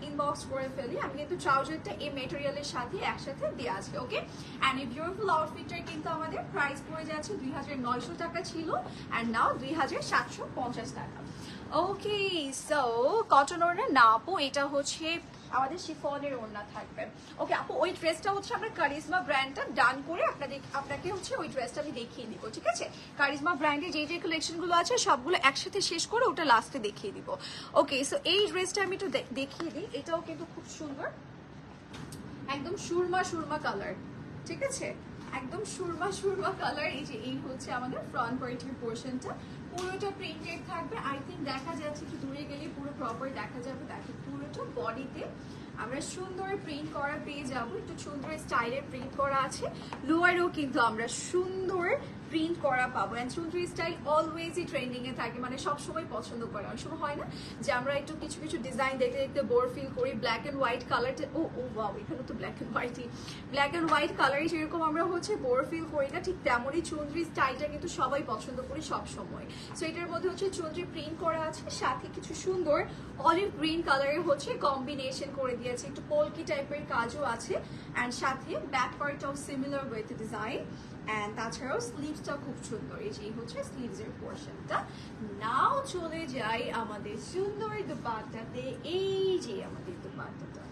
ইনবক্স করে ফেলি। আমি কিন্তু ট্রাউজারটা এই মেটেরিয়ালের সাথে একসাথে দেওয়া আছে। ওকে, অ্যান্ড এই বিউটিফুল আউটফিটটার কিন্তু আমাদের প্রাইস পড়ে যাচ্ছে 2900 টাকা ছিল, অ্যান্ড নাও 2750 টাকা। ওকে, সো কটন ওড়না না আপু, এটা হচ্ছে আমাদের শিফনের ওড়না থাকবে। ওকে আপু, ওই ড্রেসটা হচ্ছে আমরা কারিজমা ব্র্যান্ডটা ডান করে আপনাকে হচ্ছে ওই ড্রেসটা আমি দেখিয়ে দিব, ঠিক আছে? কারিজমা ব্র্যান্ডের যে কালেকশনগুলো আছে সবগুলো একসাথে শেষ করে ওটা লাস্টে দেখিয়ে দিব। ওকে, সো এই ড্রেসটা আমি একটু দেখিয়ে দিই। এটাও কিন্তু খুব সুন্দর, একদম সুরমা কালার, ঠিক আছে? একদম সুরমা কালার। এই যে এই হচ্ছে আমাদের ফ্রন্ট পার্টের পোর্শনটা, পুরোটা প্রিন্টেড থাকবে। আই থিঙ্ক দেখা যাচ্ছে একটু দূরে গেলে পুরো প্রপার দেখা যাবে। দেখো পুরোটা বডিতে আমরা সুন্দর প্রিন্ট করা পেয়ে যাবো, একটু সুন্দর স্টাইলের প্রিন্ট করা আছে। লোয়ারেও কিন্তু আমরা সুন্দর প্রিন্ট করা পাবো। অ্যান্ড চুনরি স্টাইল অলওয়েজই ট্রেন্ডিং এ থাকে, মানে সবসময় পছন্দ করে। অনেক সময় হয় না যে আমরা একটু কিছু ডিজাইন দেখতে দেখতে বোর ফিল করি। ব্ল্যাক অ্যান্ড হোয়াইট কালারটা, ও ওয়াও, এখানে তো ব্ল্যাক অ্যান্ড হোয়াইট কালারে যেরকম আমরা হচ্ছে বোর ফিল করি না, ঠিক তেমনই চুনরি স্টাইলটা কিন্তু সবাই পছন্দ করি সব সময়। সো এটার মধ্যে হচ্ছে চুনরি প্রিন্ট করা আছে, সাথে কিছু সুন্দর অলিভ গ্রিন কালারের হচ্ছে কম্বিনেশন করে দিয়েছে, একটু পলকি টাইপের কাজও আছে। অ্যান্ড সাথে ব্যাক পার্টটাও সিমিলার উইথ ডিজাইন। অ্যান্ড তাছাড়াও স্লিভসটা খুব সুন্দর। এই যে হচ্ছে স্লিভস এর পোর্শনটা। নাও চলে যাই আমাদের সুন্দর দুপাট্টাতে। এই যে আমাদের দুপাট্টাটা,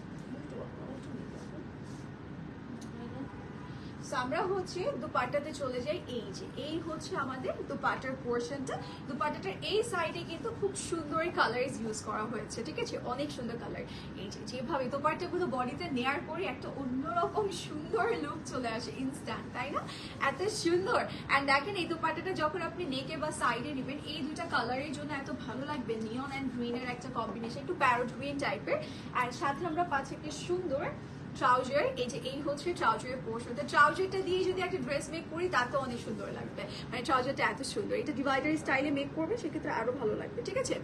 আমরা হচ্ছে দুপাট্টাতে চলে যাই। এই যে এই হচ্ছে আমাদের দুপাট্টার পোর্শনটা। দুপাট্টাটার এই সাইডে কিন্তু খুব সুন্দর কালার্স ইউজ করা হয়েছে, ঠিক আছে? অনেক সুন্দর কালার। এই যে যেভাবে দুপাট্টাগুলো বডিতে নেয়ার পরে একটা অন্যরকম সুন্দর লুক চলে আসে ইনস্ট্যান্ট, তাই না? এত সুন্দর। অ্যান্ড দেখেন এই দুপাট্টাটা যখন আপনি নেকে বা সাইডে নেবেন, এই দুটা কালারের জন্য এত ভালো লাগবে। নিয়ন অ্যান্ড গ্রিনের একটা কম্বিনেশন, একটু প্যারট গ্রিন টাইপের। অ্যান্ড সাথে আমরা পাচ্ছি একটা সুন্দর ট্রাউজার। এই যে এই হচ্ছে ট্রাউজারের পোর্শন। ট্রাউজারটা দিয়ে যদি একটা ড্রেস মেক করি তাতে অনেক সুন্দর লাগবে, মানে ট্রাউজারটা এত সুন্দর। এটা ডিভাইডার স্টাইলে মেক করবে, সেক্ষেত্রে আরো ভালো লাগবে, ঠিক আছে?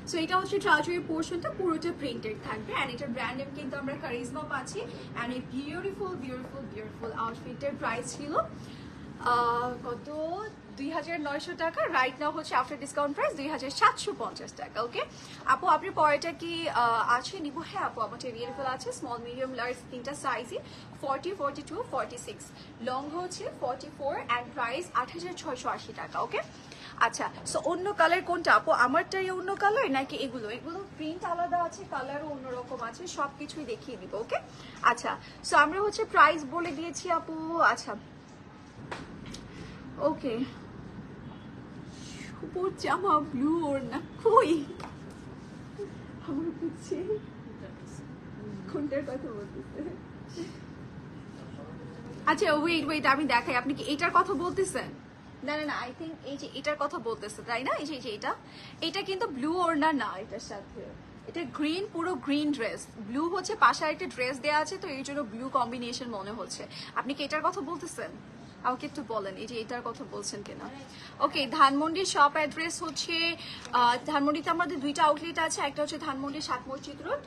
সো এটা হচ্ছে ট্রাউজারের পোর্শনটা, পুরোটা প্রিন্টেড থাকবে। অ্যান্ড এটার ব্র্যান্ড নেম কিন্তু আমরা কারিজমা পাচ্ছি। অ্যান্ড এই বিউটিফুল আউটফিটের প্রাইস ছিল কত? 2900 টাকা। রাইট নাও হচ্ছে আফটার ডিসকাউন্ট প্রাইস 2750 টাকা। ওকে আপু, আপনার পরেটা কি আছে নিব? হ্যাঁ আপু, আমার অ্যাভেলেবল আছে স্মল, মিডিয়াম, লার্জ তিনটা সাইজই, 40, 42, 46, লং হচ্ছে 44 অ্যান্ড প্রাইস 8680 টাকা। ওকে আচ্ছা, সো অন্য কালার কোনটা আপু? আমারটাই অন্য কালার নাকি এগুলো প্রিন্ট আলাদা আছে, কালারও অন্যরকম আছে, সবকিছুই দেখিয়ে দিব। ওকে আচ্ছা, সো আমরা হচ্ছে প্রাইস বলে দিয়েছি আপু। আচ্ছা ওকে, সবুজ জামা, ব্লু ওড়না, কই আমার বুঝছি কোনটার কথা বলতেছে। আচ্ছা ওয়েট আমি দেখাই। আপনি কি এটার কথা বলতেছেন? না আই থিঙ্ক এই যে এটার কথা বলতেছে, তাই না? এই যে এটা কিন্তু ব্লু ওড়না না, এটার সাথে এটা গ্রিন, পুরো গ্রিন ড্রেস। ব্লু হচ্ছে পাশে একটা ড্রেস দেওয়া আছে, তো এই জন্য ব্লু কম্বিনেশন মনে হচ্ছে। আপনি কি এটার কথা বলতেছেন? আমাকে একটু বলেন এই যে এটার কথা বলছেন কিনা। ওকে, ধানমন্ডির শপ অ্যাড্রেস হচ্ছে ধানমন্ডিতে আমাদের দুইটা আউটলেট আছে, একটা হচ্ছে ধানমন্ডি 7 মসজিদ রোড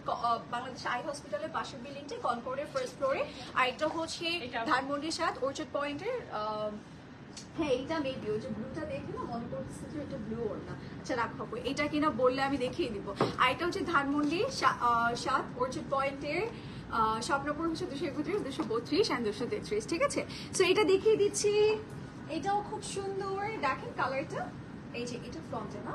বাংলাদেশ আই হসপিটালের পাশের বিল্ডিংটা কনকর্ডের ফার্স্ট ফ্লোরে, আর একটা হচ্ছে ধানমন্ডির 7 অর্চার্ড পয়েন্টের হ্যাঁ এইটা মেবি ওই যে ব্লুটা দেখে না মনে করতেছে যে এটা ব্লু ওর না, আচ্ছা রাখো এটা কিনা বললে আমি দেখিয়ে দিব। আর এটা হচ্ছে ধানমন্ডি 7 অর্চার্ড পয়েন্টের শপ নম্বর হচ্ছে 231, 232 and 233, ঠিক আছে। সো এটা দেখিয়ে দিচ্ছি, এটাও খুব সুন্দর, দেখেন কালারটা, এই যে এটা ফ্রন্টে না।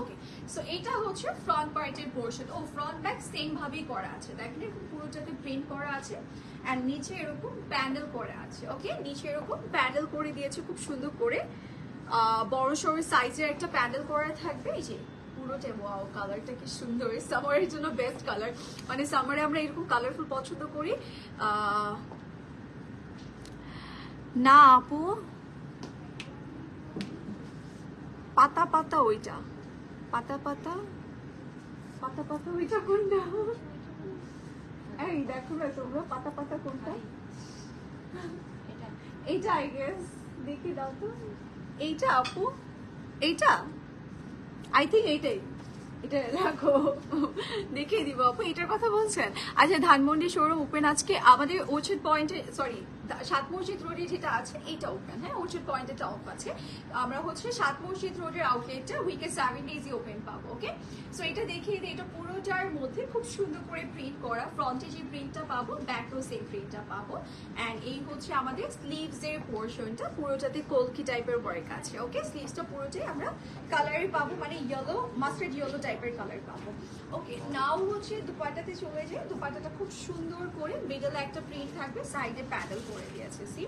ওকে, সো এটা হচ্ছে ফ্রন্ট পার্টের পোর্শন, ও ফ্রন্ট ব্যাক সেম ভাবেই করা আছে, দেখেন এরকম পুরোটাতে প্রিন্ট করা আছে এন্ড নিচে এরকম প্যানেল করা আছে। ওকে, নিচে এরকম প্যানেল করে দিয়েছে খুব সুন্দর করে, বড় সড়ো সাইজের একটা প্যানেল করা থাকবে। এই যে পুরোটা, ওয়াও কালারটা কি সুন্দর, সামারের জন্য বেস্ট কালার, মানে সামারে আমরা এরকম কালারফুল পছন্দ করি। না আপু, পাতা পাতা ওইটা, পাতা পাতা পাতা পাতা ওইটা কোনটা? এই দেখো না তোমরা, পাতা পাতা কোনটা? এইটা আই গেস, দেখি দাও তো, এইটা আপু, এইটা আই থিঙ্ক এইটাই, এটা রাখো দেখিয়ে দিব আপু, এটার কথা বলছেন। আচ্ছা, ধানমন্ডি শোরুম ওপেন আজকে আমাদের অর্চার্ড পয়েন্টে, সরি 7 মসজিদ রোডে যেটা আছে এইটা ওপেন, হ্যাঁ অর্চার্ড পয়েন্টটা অফ আছে। আমরা হচ্ছে 7 মসজিদ রোডের আউটলেটটা উইকে 7 ডেজই ওপেন পাবো। ওকে, সো এটা দেখিয়ে দিই, এটা পুরোটার মধ্যে খুব সুন্দর করে প্রিন্ট করা, ফ্রন্টে যে প্রিন্টটা পাবো ব্যাকেও সেম প্রিন্টটা পাবো, এন্ড এই হচ্ছে আমাদের স্লিভস এর পোর্শনটা, পুরোটাতে কলকি টাইপের ওয়ার্ক আছে। ওকে, স্লিভসটা পুরোটাই আমরা কালারে পাবো, মানে ইয়েলো, মাস্টার্ড ইয়েলো টাইপের কালার পাবো। ওকে, নাও হচ্ছে দুপাট্টাতে চলে যায়, দুপাট্টাটা খুব সুন্দর করে মিডলে একটা প্রিন্ট থাকবে, সাইডে প্যাডেল করে দিয়েছে। সি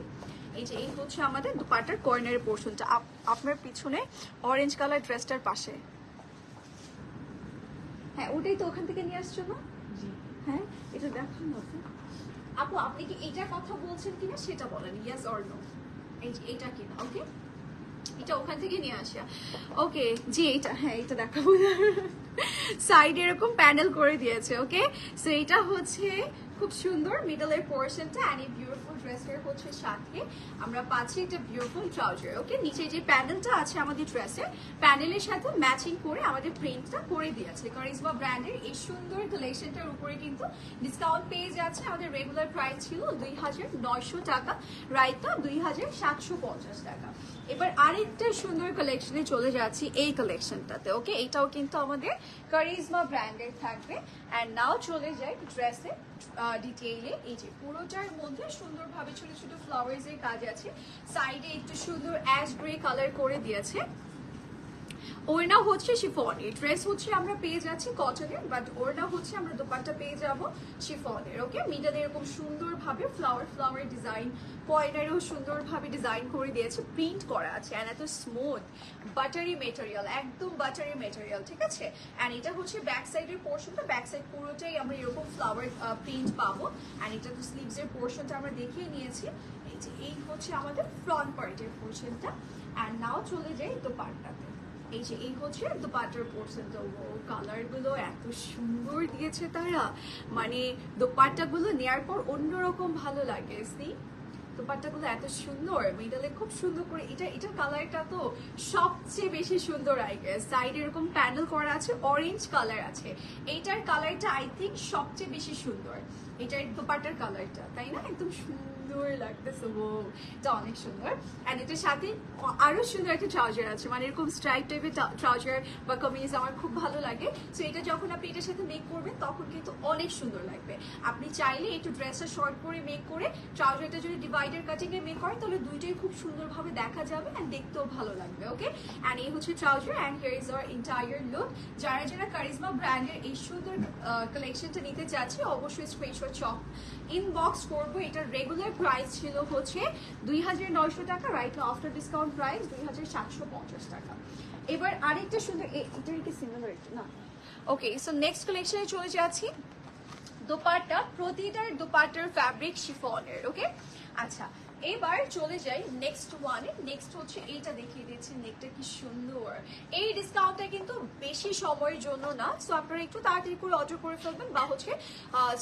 এই যে এই হচ্ছে আমাদের দুপাট্টার কর্নারের পোর্শনটা, আপনার পিছনে অরেঞ্জ কালার ড্রেসটার পাশে, হ্যাঁ ওটাই তো ওখান থেকে নিয়ে আসছো না? হ্যাঁ এটা দেখো না আপু, আপনি কি এটার কথা বলছেন কিনা সেটা বলেন, ইয়েস অর নো। এই যে এটা কিনা, ওকে এটা ওখান থেকে নিয়ে আসা। ওকে জি, এইটা, হ্যাঁ এটা দেখাবো, সাইড এরকম প্যানেল করে দিয়েছে। ওকে, সো এটা হচ্ছে খুব সুন্দর মিডলের পোর্শনটা, এন্ড এই বিউটিফুল ড্রেসের হচ্ছে সাথে আমরা পাচ্ছি একটা বিউটিফুল ট্রাউজার। ওকে, নিচে যে প্যানেলটা আছে আমাদের ড্রেসের, প্যানেলের সাথে ম্যাচিং করে আমাদের প্রিন্টটা করে দিয়েছে। কারিজমা ব্র্যান্ডের এই সুন্দর কালেকশনটার উপরে কিন্তু ডিসকাউন্ট পেয়ে যাচ্ছে। আমাদের রেগুলার প্রাইস ছিল 2900 টাকা, রাইটটা 2750 টাকা। এবার আরেকটা সুন্দর কালেকশনে চলে যাচ্ছি, এই কালেকশনটাতে। ওকে, এটাও কিন্তু আমাদের কারিজমা ব্র্যান্ডের থাকবে। এন্ড নাও চলে যাই ড্রেসে ডিটেইলে। এই যে পুরোটার মধ্যে সুন্দরভাবে ছোট ছোট ফ্লাওয়ার্স এর কাজ আছে, সাইডে একটু সুন্দর অ্যাশ গ্রে কালার করে দিয়েছে। ওড়না হচ্ছে শিফনের, ড্রেস হচ্ছে আমরা পেয়ে যাচ্ছি কটনের, বাট ওড়না হচ্ছে আমরা দোপাট্টা পেয়ে যাব শিফনের। ওকে, মিডলে এরকম সুন্দরভাবে ফ্লাওয়ার ডিজাইন, কর্নারেও সুন্দরভাবে ডিজাইন করে দিয়েছে, প্রিন্ট করা আছে, এন্ড এত স্মুথ বাটারি মেটেরিয়াল, একদম বাটারি মেটেরিয়াল, ঠিক আছে। এন্ড এটা হচ্ছে ব্যাক সাইডের পোর্শনটা, ব্যাক সাইড পুরোটাই আমরা এরকম ফ্লাওয়ার প্রিন্ট পাবো। এন্ড এটা তো স্লিভস এর পোর্শনটা আমরা দেখিয়ে নিয়েছি। এই যে এই হচ্ছে আমাদের ফ্রন্ট পার্টের পোর্শনটা। এন্ড নাও চলে যাই দোপাট্টাতে। এই যে এই হচ্ছে দোপাট্টার পোর্শনটা, ও কালার গুলো এত সুন্দর দিয়েছে তারা, মানে দোপাট্টা গুলো নেয়ার পর অন্যরকম ভালো লাগে। সি দোপাট্টাগুলো এত সুন্দর, মিডলে খুব সুন্দর করে, এটার কালারটা তো সবচেয়ে বেশি সুন্দর। আই গেস সাইডে এরকম প্যানেল করা আছে, অরেঞ্জ কালার আছে, এইটার কালারটা আই থিঙ্ক সবচেয়ে বেশি সুন্দর, এটার দোপাট্টার কালারটা, তাই না? একদম সুন্দর লাগতেছে, ও এটা অনেক সুন্দর। এন্ড এটার সাথে আরো সুন্দর একটা ট্রাউজার আছে, মানে এরকম স্ট্রাইপ টাইপের ট্রাউজার বা কামিজ আমার খুব ভালো লাগে। সো এটা যখন আপনি এটার সাথে মেক করবেন তখন কিন্তু অনেক সুন্দর লাগবে। আপনি চাইলে একটু ড্রেসটা শর্ট করে মেক করে ট্রাউজারটা যদি ডিভাইডার কাটিং এ মেক করেন তাহলে দুইটাই খুব সুন্দরভাবে দেখা যাবে এন্ড দেখতেও ভালো লাগবে। ওকে, এন্ড এই হচ্ছে trouser, and here is our entire look. যারা যারা কারিজমা ব্র্যান্ডের এই সুন্দর কালেকশনটা নিতে চাচ্ছি অবশ্যই স্ক্রিনশট ইনবক্স করবো। এটার রেগুলার প্রাইস ছিল হচ্ছে 2900 টাকা, right now after discount price 2750 টাকা। এবার আরেকটা সুন্দর, এটার কি সিমিলার না? ওকে, সো নেক্সট কালেকশনে চলে যাচ্ছি। দোপাট্টা, প্রতিটার দোপাট্টার ফ্যাব্রিক শিফনের। ওকে, আচ্ছা এবার চলে যাই নেক্সট ওয়ানে। নেক্সট হচ্ছে এইটা দেখিয়ে দিচ্ছি, নেকটা কি সুন্দর। এই ডিসকাউন্টটা কিন্তু বেশি সময়ের জন্য না, সো আপনারা একটু তাড়াতাড়ি করে অর্ডার করে ফেলবেন বা হচ্ছে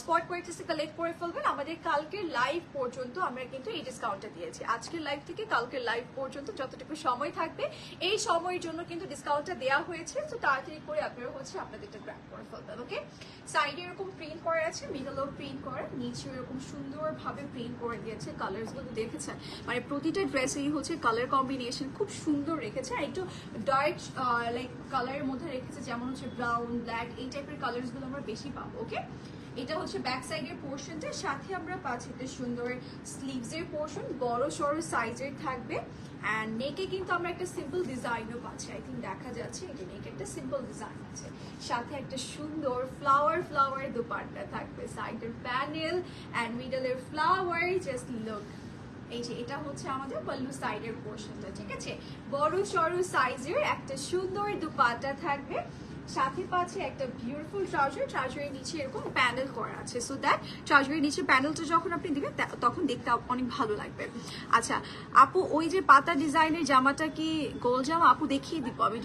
স্পট পারচেসে কালেক্ট করে ফেলবেন। আমাদের কালকের লাইভ পর্যন্ত আমরা কিন্তু এই ডিসকাউন্টটা দিয়েছি। আজকের লাইভ থেকে কালকের লাইভ পর্যন্ত যতটুকু সময় থাকবে এই সময়ের জন্য কিন্তু ডিসকাউন্টটা দেওয়া হয়েছে, তো তাড়াতাড়ি করে আপনারা হচ্ছে আপনাদেরটা গ্র্যাব করে ফেলবেন। ওকে, সাইডে এরকম প্রিন্ট করা আছে, মিডলেও প্রিন্ট করা, নিচে এরকম সুন্দরভাবে প্রিন্ট করে দিয়েছে। কালারসগুলো দেখেছেন, মানে প্রতিটা ড্রেসেই হচ্ছে কালার কম্বিনেশন খুব সুন্দর রেখেছে। আর একটু ডার্ক লাইক কালারের মধ্যে রেখেছে, যেমন হচ্ছে ব্রাউন, ব্ল্যাক, এই টাইপের কালারসগুলো আমরা বেশি পাবো। ওকে, এটা হচ্ছে ব্যাক সাইডের পোর্শনটা, সাথে আমরা পাচ্ছি একটা সুন্দর স্লিভসের পোর্শন, বড় সড়ো সাইজের থাকবে। অ্যান্ড নেকে কিন্তু আমরা একটা সিম্পল ডিজাইনও পাচ্ছি, আই থিঙ্ক দেখা যাচ্ছে এটা নেকে একটা সিম্পল ডিজাইন আছে, সাথে একটা সুন্দর ফ্লাওয়ার দুপাট্টা থাকবে, সাইডের প্যানেল অ্যান্ড মিডলের ফ্লাওয়ার, জাস্ট লুক। এই যে এটা হচ্ছে আমাদের পল্লু সাইডের পোর্শনটা, ঠিক আছে, বড় সড়ো সাইজের একটা সুন্দর দুপাট্টা থাকবে, সাথে পাচ্ছে একটা বিউটিফুল ট্রাউজার। ট্রাউজারের নিচে এরকম প্যানেল করা আছে, সো দ্যাট ট্রাউজারের নিচে প্যানেলটা যখন আপনি দিবেন তখন দেখতে অনেক ভালো লাগবে। আচ্ছা আপু, ওই যে পাতা ডিজাইনের জামাটা কি গোল জামা? আপু দেখিয়ে দিব, আমি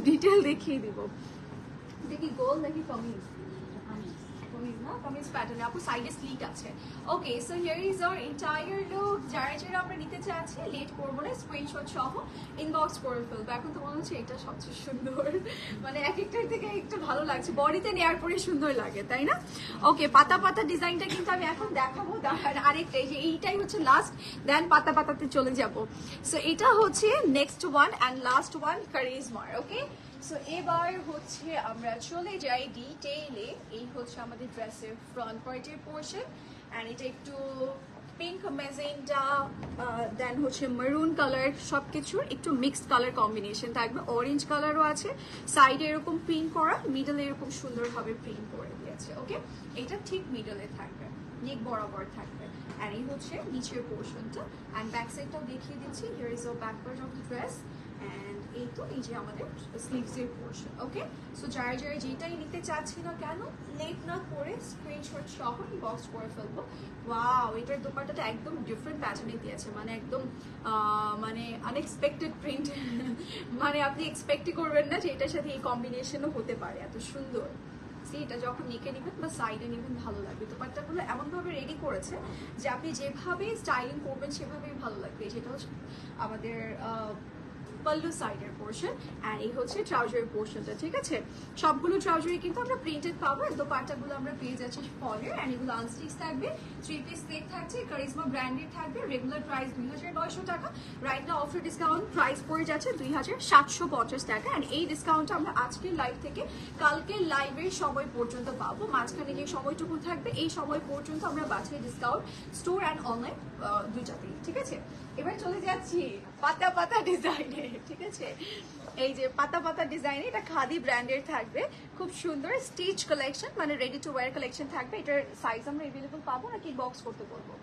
ডিটেল দেখিয়ে দিব। এটা কি গোল নাকি কামিজ? কামিজ প্যাটার্নে আপু, সাইডে স্লিট আছে। Okay, so here is our entire look. যারা যারা আমরা নিতে চাচ্ছি লেট করবো না, স্ক্রিনশট সহ ইনবক্স করে ফেলবো। এখন তো মনে হচ্ছে এটা সবচেয়ে সুন্দর, মানে এক একটার থেকে একটু ভালো লাগছে, বডিতে নেওয়ার পরে সুন্দর লাগে, তাই না? ওকে, পাতা পাতা ডিজাইনটা কিন্তু আমি এখন দেখাবো। আরেকটা, এই যে এইটাই হচ্ছে লাস্ট, দেন পাতা পাতাতে চলে যাব। সো এটা হচ্ছে next one and last one, কারিজমার। ওকে, সো এবার হচ্ছে আমরা চলে যাই ডিটেইলে। এই হচ্ছে আমাদের ড্রেসের ফ্রন্ট পার্টের পোর্শন, অ্যান্ড এটা একটু পিঙ্ক, মেজেন্টা, দেন হচ্ছে মেরুন কালার, সবকিছুর একটু মিক্সড কালার কম্বিনেশন থাকবে, অরেঞ্জ কালারও আছে। সাইডে এরকম প্রিন্ট করা, মিডলে এরকম সুন্দরভাবে প্রিন্ট করে দিয়েছে। ওকে, এটা ঠিক মিডলে থাকবে, নেক বরাবর থাকবে। অ্যান্ড এই হচ্ছে নিচের পোর্শনটা, অ্যান্ড ব্যাক সাইডটাও দেখিয়ে দিচ্ছি। Here is a back part of the dress, and এই তো এই যে আমাদের স্লিভসের পোর্শন। ওকে, সো যারা যারা যেটাই নিতে চাচ্ছি না কেন, লেট না করে স্ক্রিনশট সহ বক্স করে ফেলবো। ওয়াও, এটার দোপাট্টাটা একদম ডিফারেন্ট প্যাটার্নে দিয়েছে, মানে একদম মানে আনএক্সপেক্টেড প্রিন্ট, মানে আপনি এক্সপেক্টই করবেন না যে এটার সাথে এই কম্বিনেশনও হতে পারে, এত সুন্দর। এটা যখন নেকে নেবেন বা সাইডে নেবেন ভালো লাগবে। দোপাট্টাগুলো এমনভাবে রেডি করেছে যে আপনি যেভাবে স্টাইলিং করবেন সেভাবেই ভালো লাগবে। যেটা হচ্ছে আমাদের পল্লু সাইডের পোর্শন, অ্যান্ড এই হচ্ছে ট্রাউজারের পোর্শনটা, ঠিক আছে। সবগুলো ট্রাউজারই কিন্তু আমরা প্রিন্টেড পাবো। দোপাট্টাগুলো আমরা পেয়ে যাচ্ছি ফলের, অ্যান্ড এগুলো আনস্টিচ থাকবে, 3 পিস সেট থাকছে, কারিজমা ব্র্যান্ডের থাকবে। রেগুলার প্রাইস 2900 টাকা, রাইট না অফার ডিসকাউন্ট প্রাইস পড়ে যাচ্ছে 2750 টাকা। অ্যান্ড এই ডিসকাউন্টটা আমরা আজকের লাইভ থেকে কালকের লাইভের সময় পর্যন্ত পাবো। মাঝখানে যে সময়টুকু থাকবে এই সময় পর্যন্ত আমরা বাছাই ডিসকাউন্ট স্টোর অ্যান্ড অনলাইন দুইটাতেই, ঠিক আছে। এবার চলে যাচ্ছি পাতা পাতা ডিজাইনে, ঠিক আছে। এই যে পাতা পাতা ডিজাইনে, এটা খাদি ব্র্যান্ডের থাকবে, খুব সুন্দর স্টিচ কালেকশন, মানে রেডি টু ওয়্যার কালেকশন থাকবে। এটার সাইজ আমরা অ্যাভেলেবল পাবো নাকি বক্স করতে বলবো?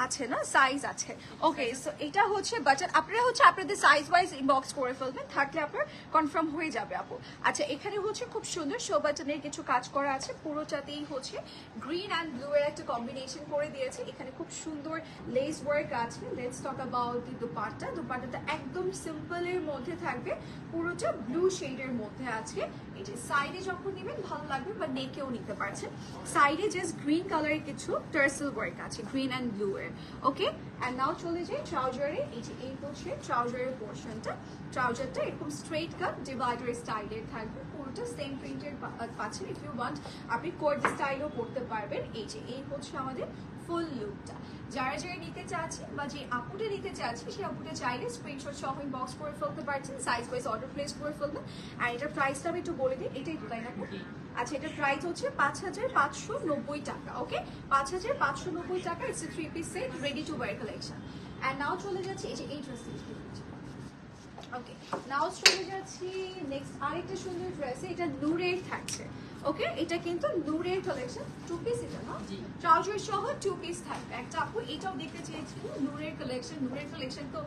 আছে না, সাইজ আছে। ওকে, সো এটা হচ্ছে বাটন, আপনারা হচ্ছে আপনাদের সাইজ ওয়াইজ ইনবক্স করে ফেলবেন, থাকলে আপনার কনফার্ম হয়ে যাবে আপু। আচ্ছা, এখানে হচ্ছে খুব সুন্দর শো বাটনের কিছু কাজ করা আছে, পুরোটাতেই হচ্ছে গ্রিন অ্যান্ড ব্লু এর একটা কম্বিনেশন করে দিয়েছে। এখানে খুব সুন্দর লেস ওয়ার্ক আছে। Let's talk about the dupatta. দুপাট্টাটা একদম সিম্পলের মধ্যে থাকবে, পুরোটা ব্লু শেডের মধ্যে আছে। এই যে সাইডে যখন নেবেন ভালো লাগবে, বা নেকেও নিতে পারছেন। সাইডে জাস্ট গ্রিন কালারের কিছু টার্সেল ওয়ার্ক আছে, গ্রিন অ্যান্ড ব্লু এর। ওকে, অ্যান্ড নাও চলে যাই ট্রাউজারে। এই যে এই হচ্ছে ট্রাউজারের পোর্শনটা। ট্রাউজারটা এরকম স্ট্রেট কাট ডিভাইডার স্টাইলের থাকবে, পুরোটা সেম প্রিন্টের পাচ্ছেন। ইফ ইউ ওয়ান্ট আপনি কোড স্টাইলও করতে পারবেন। এই যে এই হচ্ছে আমাদের ফুল লুকটা। যারা যারা নিতে চাচ্ছি বা যে আপুটা নিতে চাচ্ছি, সেই আপুটা চাইলে স্ক্রিনশট সহ ইনবক্স করে ফেলতে পারছেন, সাইজ ওয়াইজ অর্ডার প্লেস করে ফেলবেন। আর এটার প্রাইসটা আমি একটু বলে দিই, এটাই তো তাই না? আচ্ছা, এটার প্রাইস হচ্ছে 5590 টাকা। ওকে, 5590 টাকা। It's a 3 piece set, ready to wire collection. And now চলে যাচ্ছে এই যে এই ড্রেসটা। ওকে, নাও চলে যাচ্ছি নেক্সট আরেকটা সুন্দর ড্রেসে। এটা নূরের থাকছে। ওকে, এটা কিন্তু নূরের কালেকশন, টু পিস এটা না, ট্রাউজার সহ টু পিস থাকবে। একটা আপু এটাও দেখতে চেয়েছিল নূরের কালেকশন। নূরের কালেকশন তো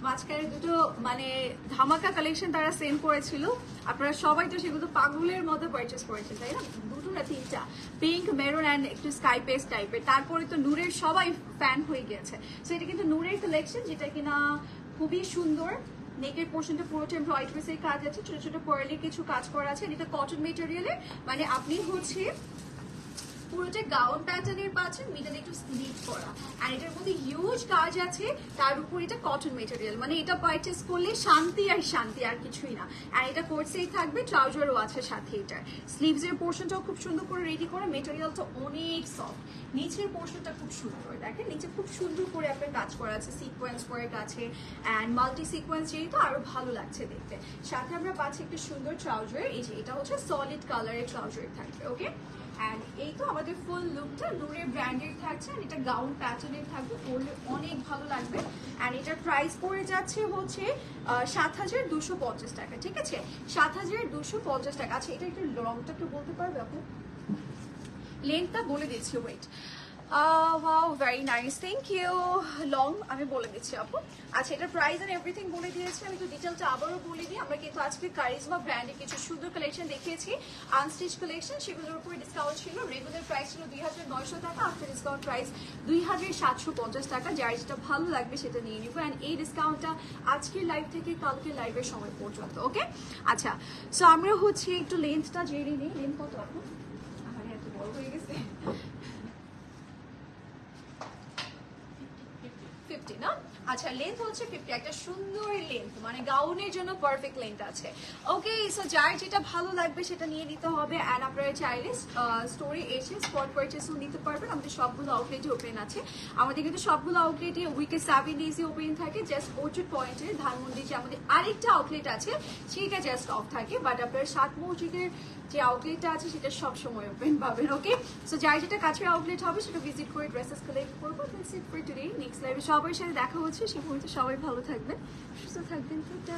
মাঝখানে দুটো মানে ধামাকা কালেকশন তারা সেন্ড করেছিল, আপনারা সবাই তো সেগুলো পাগলের মতো পারচেস করেছে তাই না, দুটো না তিনটা, পিঙ্ক, মেরুন অ্যান্ড একটু স্কাই পেস্ট টাইপের। তারপরে তো নূরের সবাই ফ্যান হয়ে গিয়েছে। সো এটা কিন্তু নূরের কালেকশন, যেটা কিনা খুবই সুন্দর। নেকের পোর্শনটা পুরোটা এমব্রয়ডারির কাজ আছে, ছোট ছোট পার্লে কিছু কাজ করা আছে। এটা কটন মেটেরিয়ালের, মানে আপনি হচ্ছে পুরোটা গাউন প্যাটার্নের পাচ্ছেন, মিডলে একটু স্লিভ করা, আর এটার মধ্যে হিউজ কাজ আছে। তার উপর এটা কটন মেটেরিয়াল, মানে এটা পারচেস করলে শান্তি আর শান্তি, আর কিছুই না। আর এটা কোর্সেই থাকবে, ট্রাউজারও আছে সাথে। এটার স্লিভস এর পোর্শনটাও খুব সুন্দর করে রেডি করা, মেটেরিয়ালটা অনেক সফট। নিচের পোর্শনটা খুব সুন্দর, দেখেন নিচে খুব সুন্দর করে আপনার কাজ করা আছে, সিকোয়েন্স ওয়ার্ক আছে অ্যান্ড মাল্টি সিকোয়েন্স, যেহেতু আরো ভালো লাগছে দেখতে। সাথে আমরা পাচ্ছি একটা সুন্দর ট্রাউজার, এই যে এটা হচ্ছে সলিড কালারের ট্রাউজার থাকবে। ওকে, অ্যান্ড এই তো আমাদের ফুল লুকটা নূরের ব্র্যান্ডের থাকছে, আর এটা গাউন প্যাটার্নের থাকবে, পরলে অনেক ভালো লাগবে। অ্যান্ড এটার প্রাইস পড়ে যাচ্ছে হচ্ছে ৭,২৫০ টাকা। ঠিক আছে, ৭,২৫০ টাকা। আচ্ছা, এটা একটু রংটা একটু বলতে পারবে আপু? লেন্থটা বলে দিচ্ছি, wait. Wow, very nice, thank you. Long আমি বলে দিচ্ছি আপু। আচ্ছা, এটার প্রাইস এন্ড এভরিথিং বলে দিয়েছি, আমি একটু ডিটেলটা আবারও বলে দিই। আমরা কিন্তু আজকে কারিজমা ব্র্যান্ডের কিছু সুন্দর কালেকশন দেখিয়েছি, আনস্টিচ কালেকশন, সেগুলোর উপরে ডিসকাউন্ট ছিল। রেগুলার প্রাইস ছিল ২৯০০ টাকা, আফটার ডিসকাউন্ট প্রাইস ২৭৫০ টাকা। যার যেটা ভালো লাগবে সেটা নিয়ে নিবো। অ্যান্ড এই ডিসকাউন্টটা আজকের লাইভ থেকে কালকে লাইভের সময় পর্যন্ত। ওকে, আচ্ছা, সো আমরা হচ্ছে একটু লেন্থটা জেনে নিই। লেন্থ কত আপু? আমার এত বড় হয়ে গেছে, 50 না? আচ্ছা, লেন্থ হচ্ছে 50, একটা সুন্দর লেন্থ, মানে গাউনের জন্য পারফেক্ট লেন্থ আছে। ওকে, সো যার যেটা ভালো লাগবে সেটা নিয়ে নিতে হবে। অ্যান্ড আপনারা চাইলে স্টোরে এসে স্পট পারচেসও নিতে পারবেন। আমাদের সবগুলো আউটলেটই ওপেন আছে। আমাদের কিন্তু সবগুলো আউটলেটই উইকে 7 ডেজই ওপেন থাকে। জাস্ট অর্চুড পয়েন্টের ধানমন্ডি যে আমাদের আরেকটা আউটলেট আছে সেটা জাস্ট অফ থাকে, বাট আপনার 7 মসজিদের যে আউটলেটটা আছে সেটা সবসময় ওপেন পাবেন। ওকে, সো যার যেটা কাছের আউটলেট হবে সেটা ভিজিট করে ড্রেসেস কালেক্ট করবো। That's it for today. Next লাইভে সবার সাথে দেখা হচ্ছে, সে পর্যন্ত সবাই ভালো থাকবেন, সুস্থ থাকবেন। টাটা।